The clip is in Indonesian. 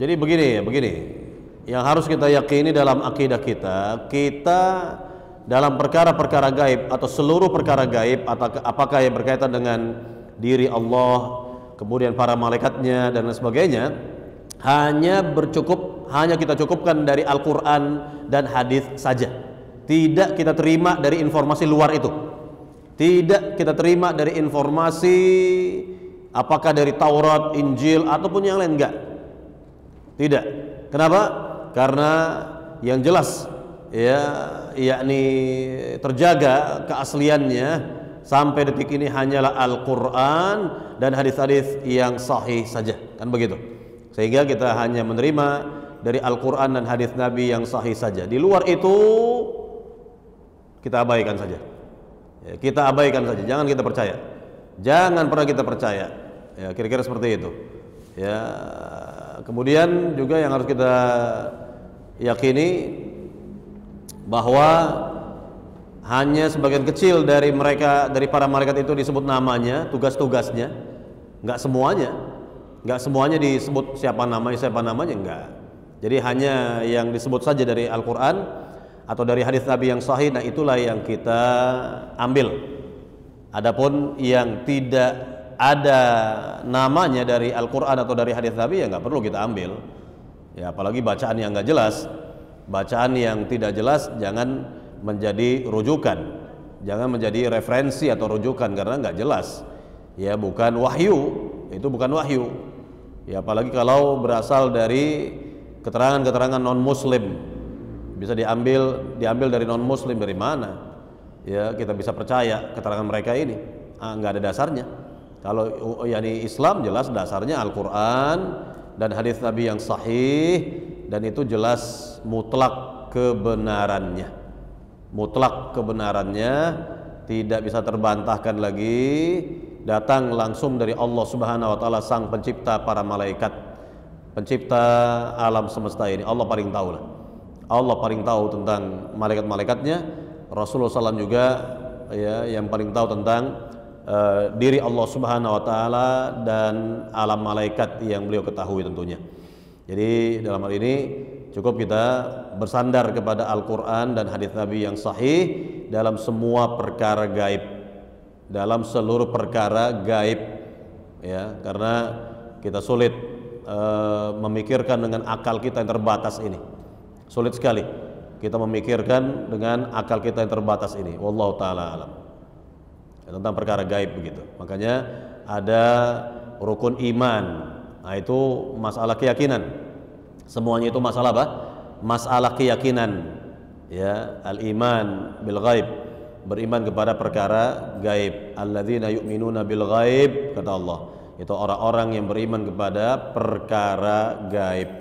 Jadi begini ya, begini. Yang harus kita yakini dalam akidah kita, kita dalam perkara-perkara gaib atau seluruh perkara gaib, atau apakah yang berkaitan dengan diri Allah, kemudian para malaikatnya dan lain sebagainya, hanya kita cukupkan dari Al-Quran dan hadis saja. Tidak kita terima dari informasi luar itu. Tidak kita terima dari informasi apakah dari Taurat, Injil ataupun yang lain, enggak. Tidak. Kenapa? Karena yang jelas ya, yakni terjaga keasliannya sampai detik ini hanyalah Al-Quran dan hadis-hadis yang sahih saja, kan begitu. Sehingga kita hanya menerima dari Al-Quran dan hadis Nabi yang sahih saja. Di luar itu kita abaikan saja ya, kita abaikan saja, jangan kita percaya, jangan pernah kita percaya ya, kira-kira seperti itu ya. Kemudian juga yang harus kita yakini bahwa hanya sebagian kecil dari mereka, dari para malaikat itu disebut namanya, tugas-tugasnya, nggak semuanya disebut siapa namanya, enggak. Jadi hanya yang disebut saja dari Al-Quran atau dari hadis Nabi yang sahih, nah itulah yang kita ambil. Adapun yang tidak ada namanya dari Al-Quran atau dari hadis Nabi, ya nggak perlu kita ambil. Ya, apalagi bacaan yang nggak jelas, bacaan yang tidak jelas jangan menjadi rujukan, jangan menjadi referensi atau rujukan karena nggak jelas. Ya, bukan wahyu, itu bukan wahyu. Ya, apalagi kalau berasal dari keterangan-keterangan non Muslim, bisa diambil dari non Muslim, dari mana? Ya, kita bisa percaya keterangan mereka ini? Nggak ada dasarnya. Kalau yakni Islam jelas dasarnya Al-Quran dan hadis Nabi yang sahih, dan itu jelas mutlak kebenarannya. Mutlak kebenarannya tidak bisa terbantahkan lagi, datang langsung dari Allah Subhanahu wa taala, sang pencipta para malaikat, pencipta alam semesta ini. Allah paling tahu lah. Allah paling tahu tentang malaikat-malaikatnya. Rasulullah SAW juga ya yang paling tahu tentang diri Allah Subhanahu wa taala dan alam malaikat yang beliau ketahui tentunya. Jadi dalam hal ini cukup kita bersandar kepada Al-Quran dan hadis Nabi yang sahih dalam semua perkara gaib, dalam seluruh perkara gaib ya, karena kita sulit memikirkan dengan akal kita yang terbatas ini. Sulit sekali kita memikirkan dengan akal kita yang terbatas ini. Wallahu taala alam. Tentang perkara gaib begitu. Makanya ada rukun iman. Nah, itu masalah keyakinan. Semuanya itu masalah apa? Masalah keyakinan. Ya, al-iman bil ghaib, beriman kepada perkara gaib. Alladzina yu'minuna bil ghaib, kata Allah. Itu orang-orang yang beriman kepada perkara gaib.